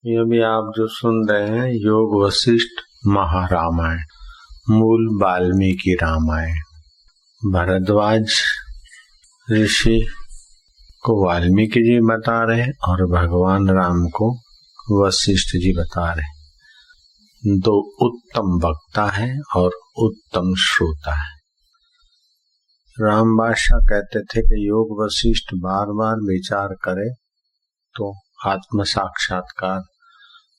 ये भी आप जो सुन रहे हैं योग वशिष्ठ महारामायण, मूल वाल्मीकि रामायण। भरद्वाज ऋषि को वाल्मीकि जी बता रहे और भगवान राम को वशिष्ठ जी बता रहे। दो उत्तम वक्ता है और उत्तम श्रोता है। राम बादशाह कहते थे कि योग वशिष्ठ बार बार विचार करे तो आत्म साक्षात्कार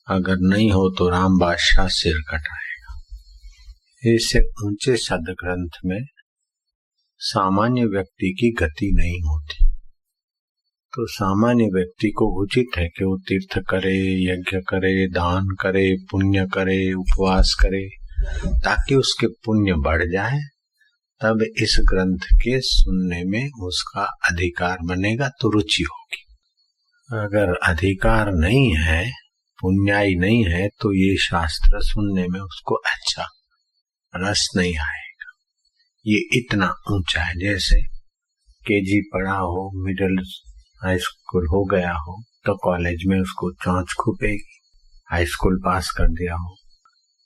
अगर नहीं हो तो राम बादशाह सिर कटाएगा। इससे ऊंचे सदग्रंथ में सामान्य व्यक्ति की गति नहीं होती। तो सामान्य व्यक्ति को उचित है कि वो तीर्थ करे, यज्ञ करे, दान करे, पुण्य करे, उपवास करे, ताकि उसके पुण्य बढ़ जाए। तब इस ग्रंथ के सुनने में उसका अधिकार बनेगा तो रुचि होगी। अगर अधिकार नहीं है, पुण्याई नहीं है, तो ये शास्त्र सुनने में उसको अच्छा रस नहीं आएगा। ये इतना ऊंचा है, जैसे केजी पढ़ा हो, मिडिल हाई स्कूल हो गया हो तो कॉलेज में उसको चौंच खुपेगी। हाई स्कूल पास कर दिया हो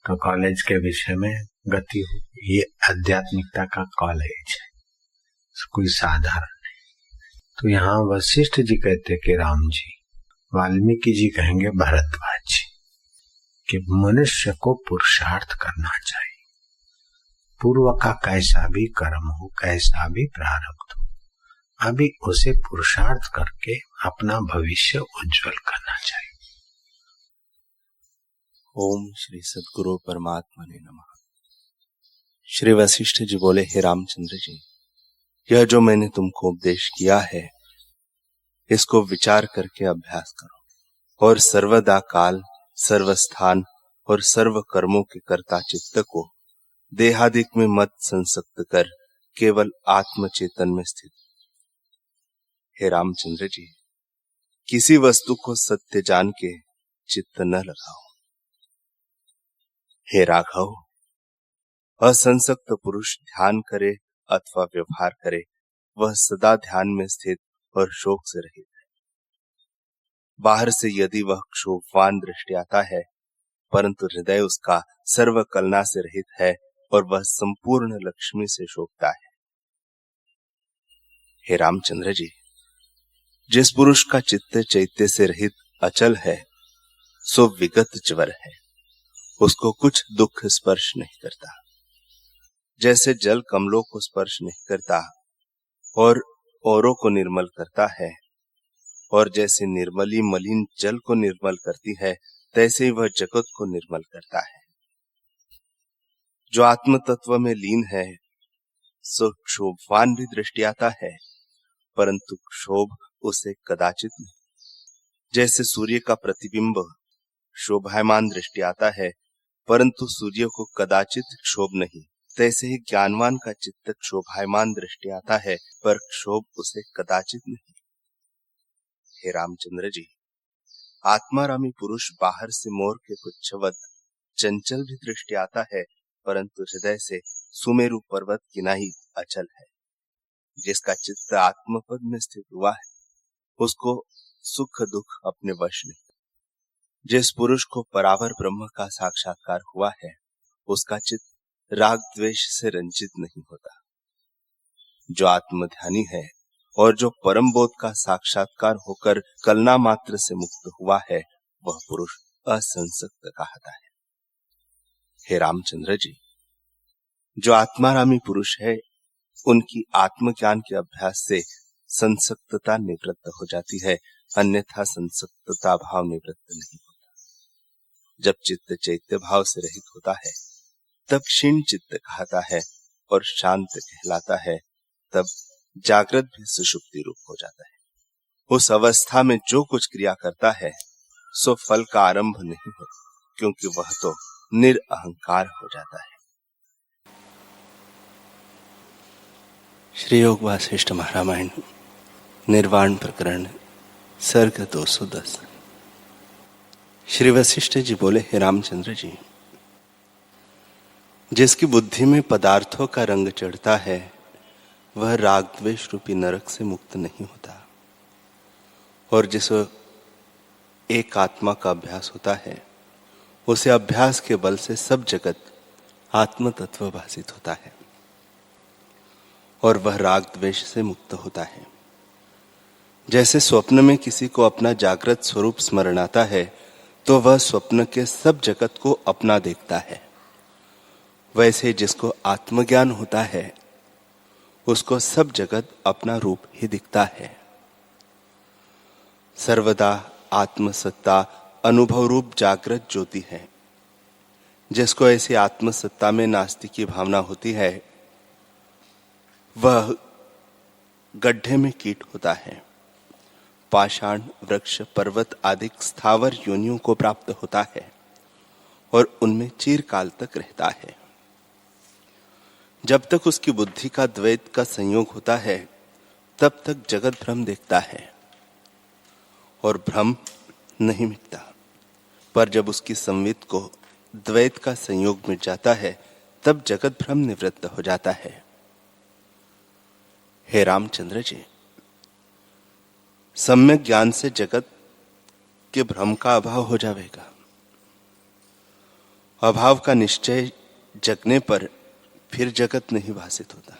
तो कॉलेज के विषय में गति हो। ये आध्यात्मिकता का कॉलेज है, कोई साधारण नहीं। तो यहाँ वशिष्ठ जी कहते कि राम जी, वाल्मीकि जी कहेंगे भरद्वाज जी कि मनुष्य को पुरुषार्थ करना चाहिए। पूर्व का कैसा भी कर्म हो, कैसा भी प्रारब्ध हो, अभी उसे पुरुषार्थ करके अपना भविष्य उज्जवल करना चाहिए। ओम श्री सद्गुरु परमात्मा ने नमः। श्री वशिष्ठ जी बोले, हे रामचंद्र जी, यह जो मैंने तुमको उपदेश किया है, इसको विचार करके अभ्यास करो और सर्वदा काल, सर्वस्थान और सर्व कर्मों के कर्ता चित्त को देहादिक में मत संसक्त कर केवल आत्म चेतन में स्थित। हे रामचंद्र जी, किसी वस्तु को सत्य जान के चित्त न लगाओ। हे राघव, असंसक्त पुरुष ध्यान करे अथवा व्यवहार करे, वह सदा ध्यान में स्थित और शोक से रहित है। बाहर से यदि वह क्षोभवान दृष्टि आता है, परंतु हृदय उसका सर्व कलना से रहित है और वह संपूर्ण लक्ष्मी से शोभता है। हे रामचंद्र जी, जिस पुरुष का चित्त चैत्य से रहित अचल है, सो विगत ज्वर है, उसको कुछ दुख स्पर्श नहीं करता। जैसे जल कमलों को स्पर्श नहीं करता और औरों को निर्मल करता है, और जैसे निर्मली मलिन जल को निर्मल करती है, तैसे ही वह जगत को निर्मल करता है। जो आत्म तत्व में लीन है, सो क्षोभवान भी दृष्टि आता है, परंतु क्षोभ उसे कदाचित नहीं। जैसे सूर्य का प्रतिबिंब शोभायमान दृष्टि आता है, परंतु सूर्य को कदाचित क्षोभ नहीं, तैसे ही ज्ञानवान का चित्त क्षोभायमान दृष्टि आता है, पर क्षोभ उसे कदाचित नहीं। हे रामचंद्र जी, आत्मारामी पुरुष बाहर से मोर के पुच्छवत चंचल भी दृष्टि आता है, परंतु हृदय से सुमेरु पर्वत किनाही अचल है। जिसका चित्त आत्मपद में स्थित हुआ है, उसको सुख दुख अपने वश नहीं। जिस पुरुष को परावर ब्रह्म का साक्षात्कार हुआ है, उसका चित्त राग द्वेष से रंजित नहीं होता। जो आत्मध्यानी है और जो परम बोध का साक्षात्कार होकर कलना मात्र से मुक्त हुआ है, वह पुरुष असंसक्त कहता है। हे रामचंद्र जी, जो आत्मारामी पुरुष है, उनकी आत्मज्ञान के अभ्यास से संसक्तता निवृत्त हो जाती है, अन्यथा संसक्तता भाव निवृत्त नहीं होता। जब चित्त चैत्य भाव से रहित होता है, तब क्षीण चित्त कहता है और शांत कहलाता है। तब जागृत भी सुषुप्ति रूप हो जाता है। उस अवस्था में जो कुछ क्रिया करता है, सो फल का आरंभ नहीं होता, क्योंकि वह तो निरअहंकार हो जाता है। श्री योग वासिष्ठ महारामायण, निर्वाण प्रकरण, सर्ग 210। श्री वशिष्ठ जी बोले, हे रामचंद्र जी, जिसकी बुद्धि में पदार्थों का रंग चढ़ता है, वह राग द्वेष रूपी नरक से मुक्त नहीं होता, और जिस एक आत्मा का अभ्यास होता है, उसे अभ्यास के बल से सब जगत आत्म तत्व भासित होता है और वह राग द्वेष से मुक्त होता है। जैसे स्वप्न में किसी को अपना जागृत स्वरूप स्मरण आता है तो वह स्वप्न के सब जगत को अपना देखता है, वैसे जिसको आत्मज्ञान होता है उसको सब जगत अपना रूप ही दिखता है। सर्वदा आत्मसत्ता अनुभव रूप जागृत ज्योति है। जिसको ऐसी आत्मसत्ता में नास्ति की भावना होती है वह गड्ढे में कीट होता है, पाषाण वृक्ष पर्वत आदि स्थावर योनियों को प्राप्त होता है और उनमें चिरकाल तक रहता है। जब तक उसकी बुद्धि का द्वैत का संयोग होता है तब तक जगत भ्रम देखता है और भ्रम नहीं मिटता, पर जब उसकी संवित को द्वैत का संयोग मिट जाता है तब जगत भ्रम निवृत्त हो जाता है। हे रामचंद्र जी, सम्यक ज्ञान से जगत के भ्रम का अभाव हो जाएगा। अभाव का निश्चय जगने पर फिर जगत नहीं भासित होता।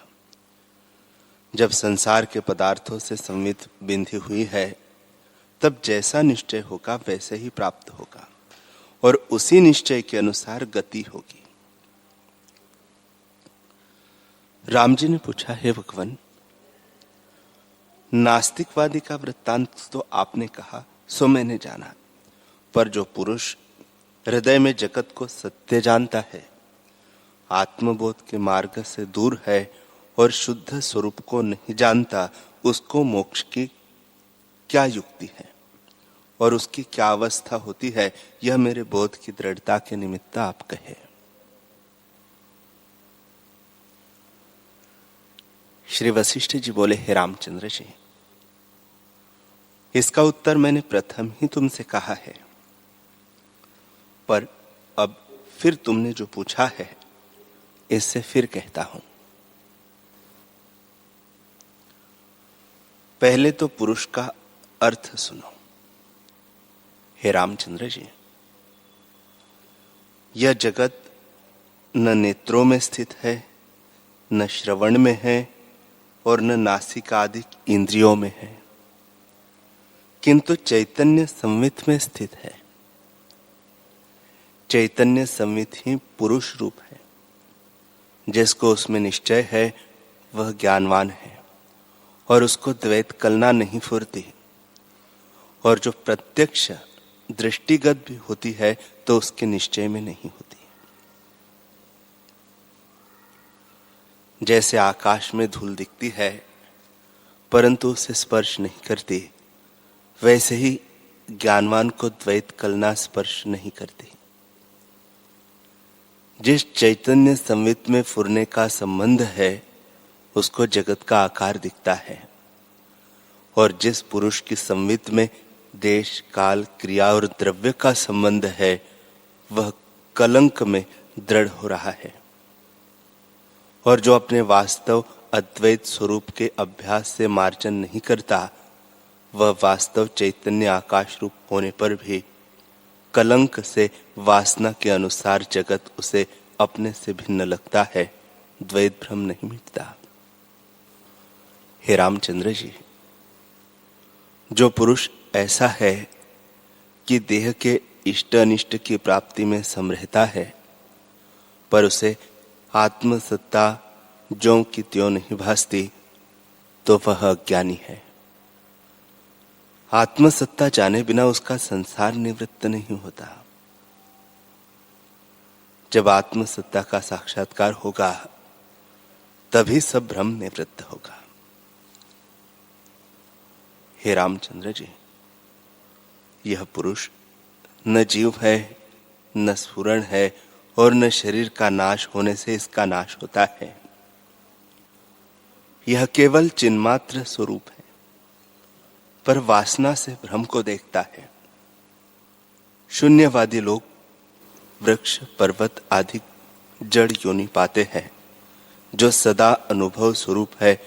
जब संसार के पदार्थों से संवित बिंधी हुई है तब जैसा निश्चय होगा वैसे ही प्राप्त होगा और उसी निश्चय के अनुसार गति होगी। राम जी ने पूछा, हे भगवान, नास्तिकवादी का वृत्तांत तो आपने कहा सो मैंने जाना, पर जो पुरुष हृदय में जगत को सत्य जानता है, आत्मबोध के मार्ग से दूर है और शुद्ध स्वरूप को नहीं जानता, उसको मोक्ष की क्या युक्ति है और उसकी क्या अवस्था होती है, यह मेरे बोध की दृढ़ता के निमित्त आप कहे। श्री वशिष्ठ जी बोले, हे रामचंद्र जी, इसका उत्तर मैंने प्रथम ही तुमसे कहा है, पर अब फिर तुमने जो पूछा है इससे फिर कहता हूं। पहले तो पुरुष का अर्थ सुनो। हे रामचंद्र जी, यह जगत न नेत्रों में स्थित है, न श्रवण में है और न नासिका आदि इंद्रियों में है, किंतु चैतन्य संवित में स्थित है। चैतन्य संवित ही पुरुष रूप है। जिसको उसमें निश्चय है वह ज्ञानवान है और उसको द्वैत कलना नहीं फुरती, और जो प्रत्यक्ष दृष्टिगत भी होती है तो उसके निश्चय में नहीं होती। जैसे आकाश में धूल दिखती है परंतु उसे स्पर्श नहीं करती, वैसे ही ज्ञानवान को द्वैत कलना स्पर्श नहीं करती। जिस चैतन्य संवित में फुरने का संबंध है उसको जगत का आकार दिखता है, और जिस पुरुष की संवित में देश काल क्रिया और द्रव्य का संबंध है वह कलंक में दृढ़ हो रहा है, और जो अपने वास्तव अद्वैत स्वरूप के अभ्यास से मार्जन नहीं करता वह वास्तव चैतन्य आकाश रूप होने पर भी कलंक से वासना के अनुसार जगत उसे अपने से भिन्न लगता है, द्वैत भ्रम नहीं मिटता। हे रामचंद्र जी, जो पुरुष ऐसा है कि देह के इष्ट अनिष्ट की प्राप्ति में सम रहता है पर उसे आत्मसत्ता ज्यों की त्यों नहीं भासती, तो वह अज्ञानी है। आत्मसत्ता जाने बिना उसका संसार निवृत्त नहीं होता। जब आत्मसत्ता का साक्षात्कार होगा तभी सब भ्रम निवृत्त होगा। हे रामचंद्र जी, यह पुरुष न जीव है, न स्फुरण है और न शरीर का नाश होने से इसका नाश होता है। यह केवल चिन्मात्र स्वरूप है, पर वासना से भ्रम को देखता है। शून्यवादी लोग वृक्ष पर्वत आदि जड़ योनि पाते हैं। जो सदा अनुभव स्वरूप है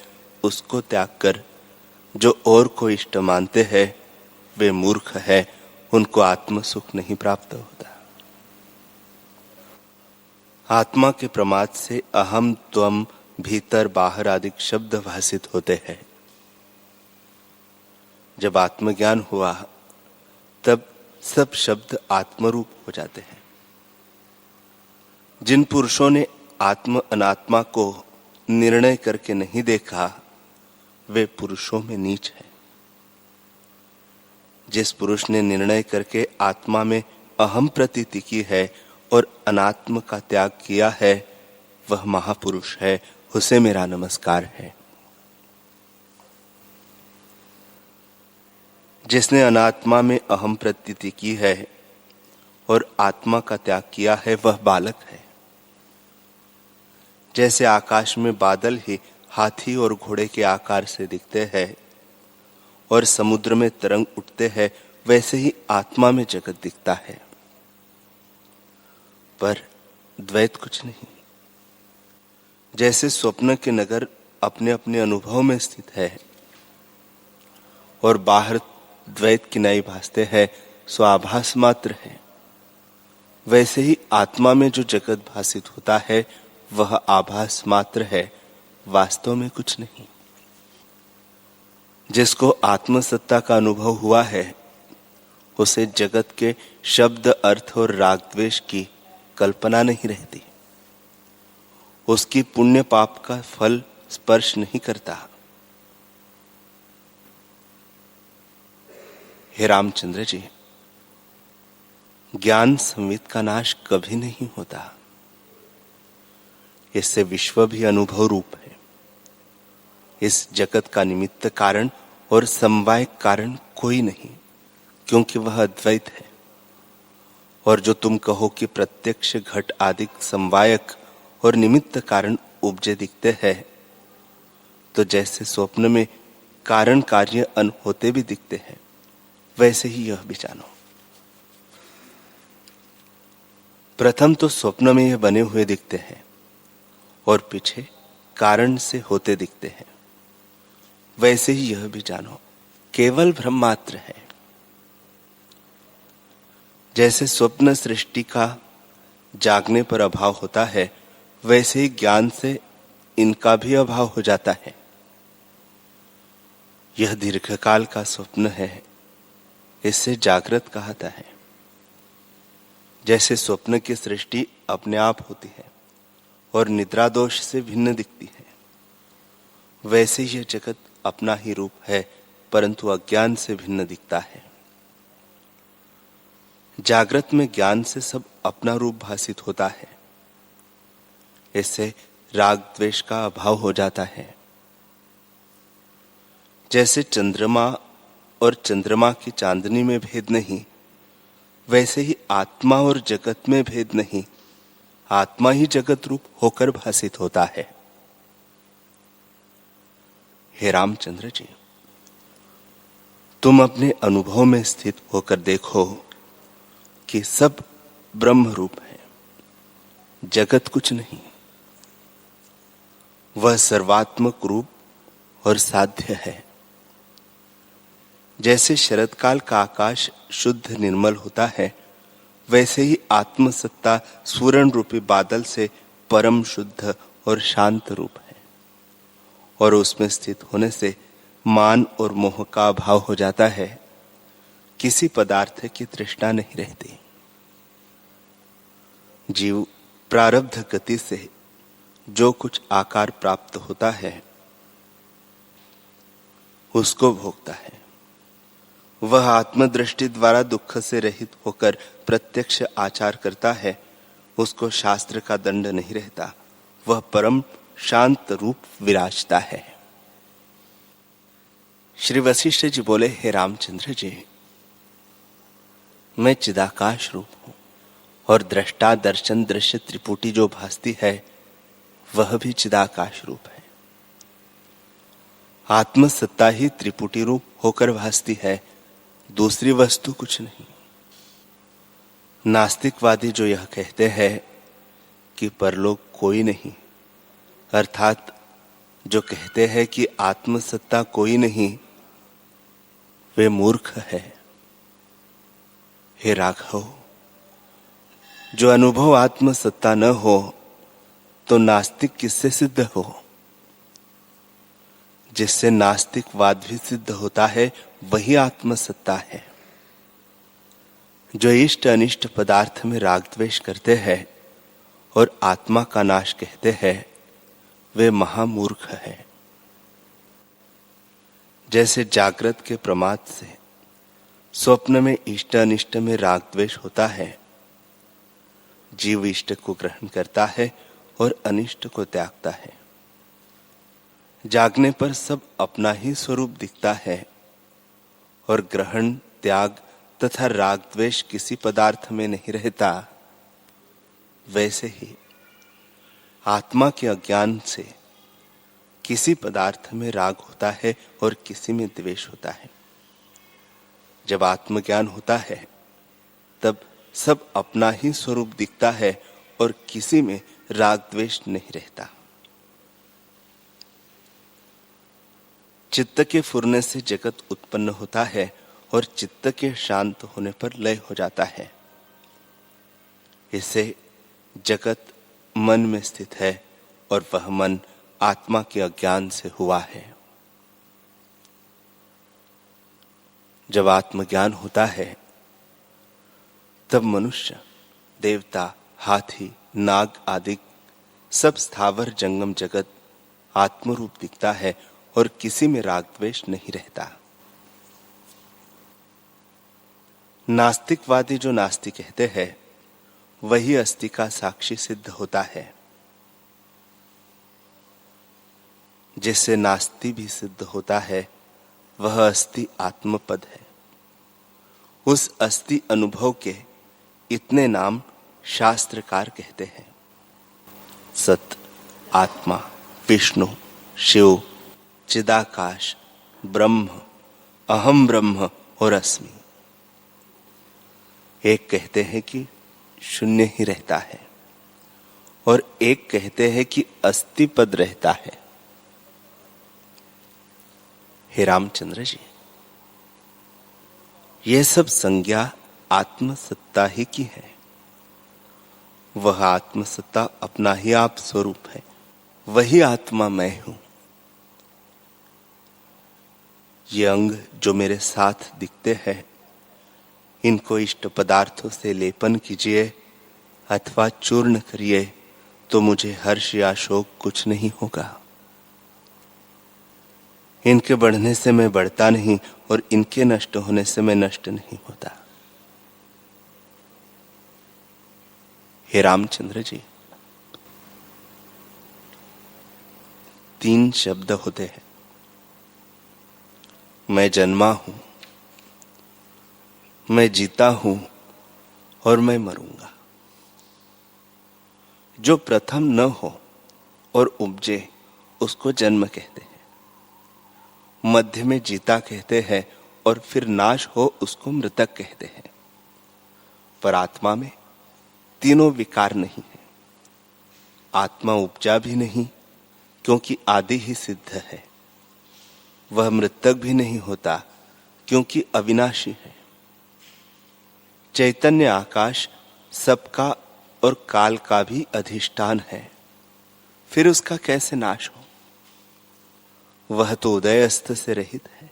उसको त्याग कर जो और को इष्ट मानते हैं वे मूर्ख है उनको आत्म सुख नहीं प्राप्त होता। आत्मा के प्रमाद से अहम, त्वम, भीतर, बाहर आदि शब्द भाषित होते हैं। जब आत्मज्ञान हुआ तब सब शब्द आत्मरूप हो जाते हैं। जिन पुरुषों ने आत्म अनात्मा को निर्णय करके नहीं देखा, वे पुरुषों में नीच है। जिस पुरुष ने निर्णय करके आत्मा में अहम प्रतीति की है और अनात्म का त्याग किया है, वह महापुरुष है, उसे मेरा नमस्कार है। जिसने अनात्मा में अहम प्रतीति की है और आत्मा का त्याग किया है, वह बालक है। जैसे आकाश में बादल ही हाथी और घोड़े के आकार से दिखते हैं और समुद्र में तरंग उठते हैं, वैसे ही आत्मा में जगत दिखता है, पर द्वैत कुछ नहीं। जैसे स्वप्न के नगर अपने अपने अनुभव में स्थित है और बाहर द्वैत किनाई भासते हैं, सो आभास मात्र है, वैसे ही आत्मा में जो जगत भासित होता है वह आभास मात्र है, वास्तव में कुछ नहीं। जिसको आत्मसत्ता का अनुभव हुआ है, उसे जगत के शब्द, अर्थ और राग द्वेष की कल्पना नहीं रहती। उसकी पुण्य पाप का फल स्पर्श नहीं करता। हे रामचंद्र जी, ज्ञान संवित का नाश कभी नहीं होता। इससे विश्व भी अनुभव रूप है। इस जगत का निमित्त कारण और समवाय कारण कोई नहीं, क्योंकि वह अद्वैत है। और जो तुम कहो कि प्रत्यक्ष घट आदि समवायक और निमित्त कारण उपजे दिखते हैं, तो जैसे स्वप्न में कारण कार्य अन होते भी दिखते हैं, वैसे ही यह भी जानो। प्रथम तो स्वप्न में यह बने हुए दिखते हैं और पीछे कारण से होते दिखते हैं, वैसे ही यह भी जानो, केवल भ्रम मात्र है। जैसे स्वप्न सृष्टि का जागने पर अभाव होता है, वैसे ही ज्ञान से इनका भी अभाव हो जाता है। यह दीर्घकाल का स्वप्न है, इससे जागृत कहता है। जैसे स्वप्न की सृष्टि अपने आप होती है और निद्रा दोष से भिन्न दिखती है, वैसे यह जगत अपना ही रूप है, परंतु अज्ञान से भिन्न दिखता है। जागृत में ज्ञान से सब अपना रूप भासित होता है, इससे राग द्वेष का अभाव हो जाता है। जैसे चंद्रमा और चंद्रमा की चांदनी में भेद नहीं, वैसे ही आत्मा और जगत में भेद नहीं, आत्मा ही जगत रूप होकर भासित होता है। हे रामचंद्र जी, तुम अपने अनुभव में स्थित होकर देखो कि सब ब्रह्म रूप है, जगत कुछ नहीं। वह सर्वात्मक रूप और साध्य है। जैसे शरदकाल का आकाश शुद्ध निर्मल होता है, वैसे ही आत्मसत्ता स्वर्ण रूपी बादल से परम शुद्ध और शांत रूप है, और उसमें स्थित होने से मान और मोह का अभाव हो जाता है। किसी पदार्थ की तृष्णा नहीं रहती। जीव प्रारब्ध गति से जो कुछ आकार प्राप्त होता है, उसको भोगता है। वह आत्मदृष्टि द्वारा दुख से रहित होकर प्रत्यक्ष आचार करता है, उसको शास्त्र का दंड नहीं रहता। वह परम शांत रूप विराजता है। श्री वशिष्ठ जी बोले, हे रामचंद्र जी, मैं चिदाकाश रूप हूं और दृष्टा दर्शन दृश्य त्रिपुटी जो भासती है, वह भी चिदाकाश रूप है। आत्मसत्ता ही त्रिपुटी रूप होकर भासती है, दूसरी वस्तु कुछ नहीं। नास्तिकवादी जो यह कहते हैं कि परलोक कोई नहीं, अर्थात जो कहते हैं कि आत्मसत्ता कोई नहीं, वे मूर्ख है। हे राघव, जो अनुभव आत्म सत्ता न हो तो नास्तिक किससे सिद्ध हो? जिससे नास्तिकवाद भी सिद्ध होता है वही आत्म सत्ता है। जो इष्ट अनिष्ट पदार्थ में राग द्वेष करते हैं और आत्मा का नाश कहते हैं, वे महामूर्ख है। जैसे जागृत के प्रमाद से स्वप्न में इष्ट अनिष्ट में राग द्वेष होता है, जीव इष्ट को ग्रहण करता है और अनिष्ट को त्यागता है। जागने पर सब अपना ही स्वरूप दिखता है और ग्रहण, त्याग तथा राग द्वेष किसी पदार्थ में नहीं रहता। वैसे ही आत्मा के अज्ञान से किसी पदार्थ में राग होता है और किसी में द्वेष होता है। जब आत्मज्ञान होता है तब सब अपना ही स्वरूप दिखता है और किसी में राग द्वेष नहीं रहता। चित्त के फुरने से जगत उत्पन्न होता है और चित्त के शांत होने पर लय हो जाता है। इससे जगत मन में स्थित है और वह मन आत्मा के अज्ञान से हुआ है। जब आत्मज्ञान होता है तब मनुष्य, देवता, हाथी, नाग आदि सब स्थावर जंगम जगत आत्मरूप दिखता है और किसी में राग द्वेष नहीं रहता। नास्तिकवादी जो नास्ति कहते हैं वही अस्थि का साक्षी सिद्ध होता है। जिससे नास्ति भी सिद्ध होता है वह अस्थि आत्मपद है। उस अस्थि अनुभव के इतने नाम शास्त्रकार कहते हैं: सत, आत्मा, विष्णु, शिव, चिदाकाश, ब्रह्म, अहम ब्रह्म और अस्मि। एक कहते हैं कि शून्य ही रहता है और एक कहते हैं कि अस्थि पद रहता है। हे रामचंद्र जी, यह सब संज्ञा आत्मसत्ता ही की है। वह आत्मसत्ता अपना ही आप स्वरूप है। वही आत्मा मैं हूं। ये अंग जो मेरे साथ दिखते हैं, इनको इष्ट पदार्थों से लेपन कीजिए अथवा चूर्ण करिए तो मुझे हर्ष या शोक कुछ नहीं होगा। इनके बढ़ने से मैं बढ़ता नहीं और इनके नष्ट होने से मैं नष्ट नहीं होता। हे रामचंद्र जी, 3 शब्द होते हैं: मैं जन्मा हूं, मैं जीता हूं और मैं मरूंगा। जो प्रथम न हो और उपजे उसको जन्म कहते हैं। मध्य में जीता कहते हैं और फिर नाश हो उसको मृतक कहते हैं। पर आत्मा में तीनों विकार नहीं है। आत्मा उपजा भी नहीं क्योंकि आदि ही सिद्ध है। वह मृतक भी नहीं होता क्योंकि अविनाशी है। चैतन्य आकाश सबका और काल का भी अधिष्ठान है, फिर उसका कैसे नाश हो? वह तो उदय अस्त से रहित है।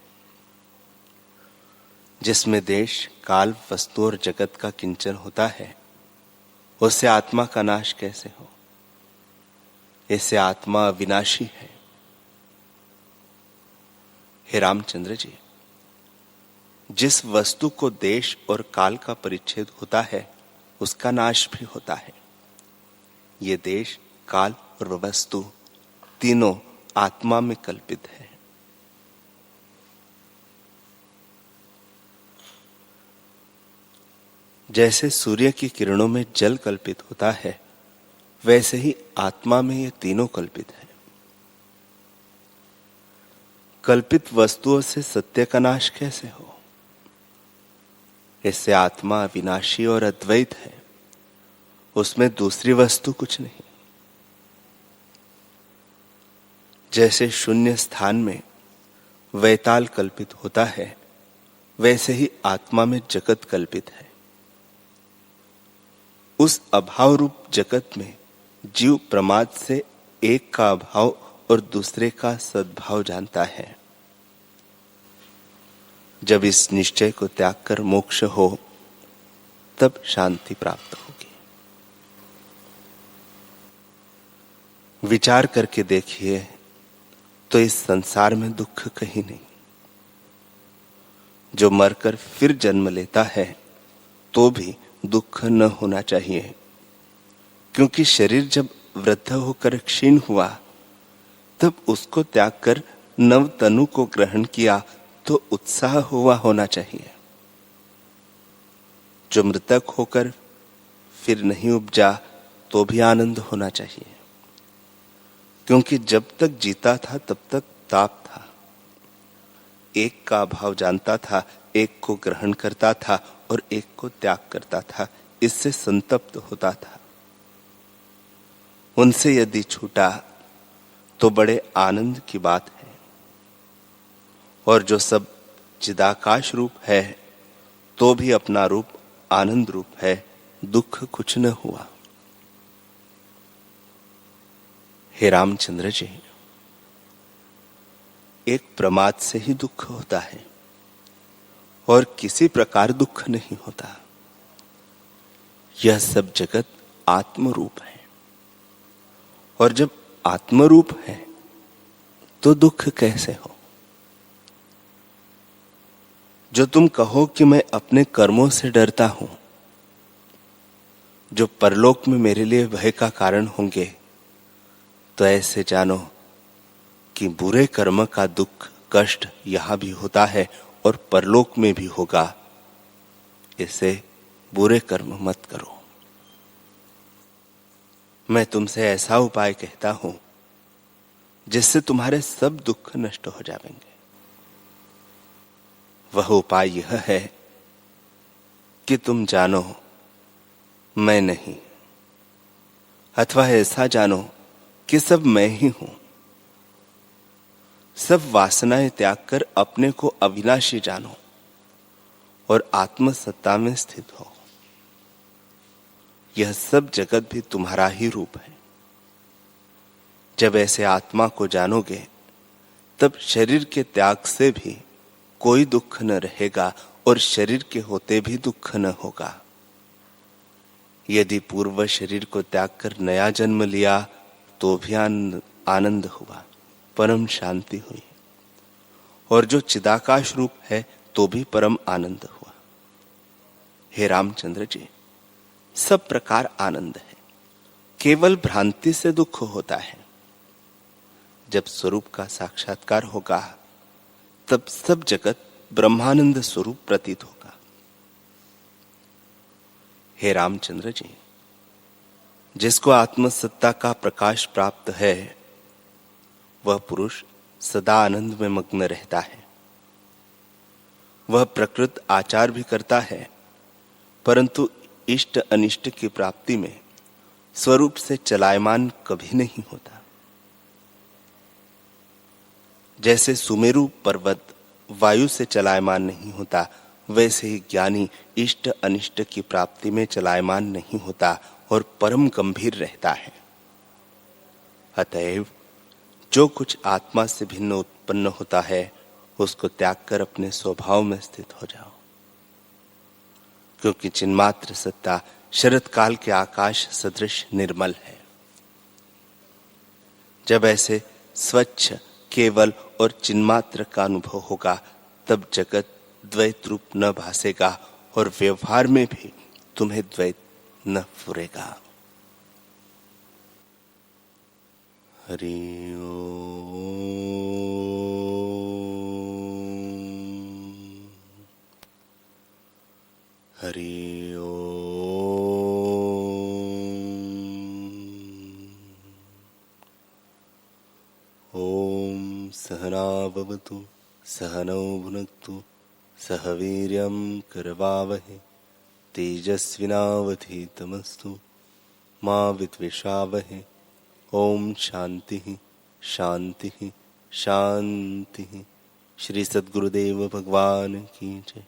जिसमें देश, काल, वस्तु और जगत का किंचन होता है, उससे आत्मा का नाश कैसे हो? इससे आत्मा अविनाशी है। हे रामचंद्र जी, जिस वस्तु को देश और काल का परिच्छेद होता है उसका नाश भी होता है। ये देश, काल और वस्तु तीनों आत्मा में कल्पित है। जैसे सूर्य की किरणों में जल कल्पित होता है, वैसे ही आत्मा में ये तीनों कल्पित है। कल्पित वस्तुओं से सत्य का नाश कैसे हो? इससे आत्मा अविनाशी और अद्वैत है, उसमें दूसरी वस्तु कुछ नहीं। जैसे शून्य स्थान में वैताल कल्पित होता है, वैसे ही आत्मा में जगत कल्पित है। उस अभाव रूप जगत में जीव प्रमाद से एक का अभाव और दूसरे का सद्भाव जानता है। जब इस निश्चय को त्याग कर मोक्ष हो तब शांति प्राप्त होगी। विचार करके देखिए तो इस संसार में दुख कहीं नहीं। जो मरकर फिर जन्म लेता है तो भी दुख न होना चाहिए, क्योंकि शरीर जब वृद्ध होकर क्षीण हुआ तब उसको त्याग कर नव तनु को ग्रहण किया तो उत्साह हुआ होना चाहिए। जो मृतक होकर फिर नहीं उपजा तो भी आनंद होना चाहिए, क्योंकि जब तक जीता था तब तक ताप था। एक का भाव जानता था, एक को ग्रहण करता था और एक को त्याग करता था, इससे संतप्त होता था। उनसे यदि छूटा तो बड़े आनंद की बात है। और जो सब चिदाकाश रूप है तो भी अपना रूप आनंद रूप है, दुख कुछ न हुआ। हे रामचंद्र जी, एक प्रमाद से ही दुख होता है और किसी प्रकार दुख नहीं होता। यह सब जगत आत्मरूप है, और जब आत्मरूप है तो दुख कैसे हो? जो तुम कहो कि मैं अपने कर्मों से डरता हूं, जो परलोक में मेरे लिए भय का कारण होंगे, तो ऐसे जानो कि बुरे कर्म का दुख कष्ट यहां भी होता है और परलोक में भी होगा। इसे बुरे कर्म मत करो। मैं तुमसे ऐसा उपाय कहता हूं जिससे तुम्हारे सब दुख नष्ट हो जाएंगे। वह उपाय यह है कि तुम जानो मैं नहीं, अथवा ऐसा जानो कि सब मैं ही हूं। सब वासनाएं त्याग कर अपने को अविनाशी जानो और आत्मसत्ता में स्थित हो। यह सब जगत भी तुम्हारा ही रूप है। जब ऐसे आत्मा को जानोगे तब शरीर के त्याग से भी कोई दुख न रहेगा और शरीर के होते भी दुख न होगा। यदि पूर्व शरीर को त्याग कर नया जन्म लिया तो भी आनंद हुआ, परम शांति हुई। और जो चिदाकाश रूप है तो भी परम आनंद हुआ। हे रामचंद्र जी, सब प्रकार आनंद है, केवल भ्रांति से दुख होता है। जब स्वरूप का साक्षात्कार होगा तब सब जगत ब्रह्मानंद स्वरूप प्रतीत होगा। हे रामचंद्र जी, जिसको आत्मसत्ता का प्रकाश प्राप्त है वह पुरुष सदा आनंद में मग्न रहता है। वह प्रकृत आचार भी करता है, परंतु इष्ट अनिष्ट की प्राप्ति में स्वरूप से चलायमान कभी नहीं होता। जैसे सुमेरु पर्वत वायु से चलायमान नहीं होता, वैसे ही ज्ञानी इष्ट अनिष्ट की प्राप्ति में चलायमान नहीं होता और परम गंभीर रहता है। अतएव जो कुछ आत्मा से भिन्न उत्पन्न होता है उसको त्याग कर अपने स्वभाव में स्थित हो जाओ, क्योंकि चिन्मात्र सत्ता शरत काल के आकाश सदृश निर्मल है। जब ऐसे स्वच्छ केवल और चिन्मात्र का अनुभव होगा तब जगत द्वैत रूप न भासेगा और व्यवहार में भी तुम्हें द्वैत न फुरेगा। हरि ओम। हरि ओम। ओम सहना भवतु सहनौ भुनक्तु सह वीर्यं करवावहै तेजस्विनावधीतमस्तु मा विद्विषावहै। ओम शांति शांति शांति। श्री सद्गुरुदेव भगवान की जय।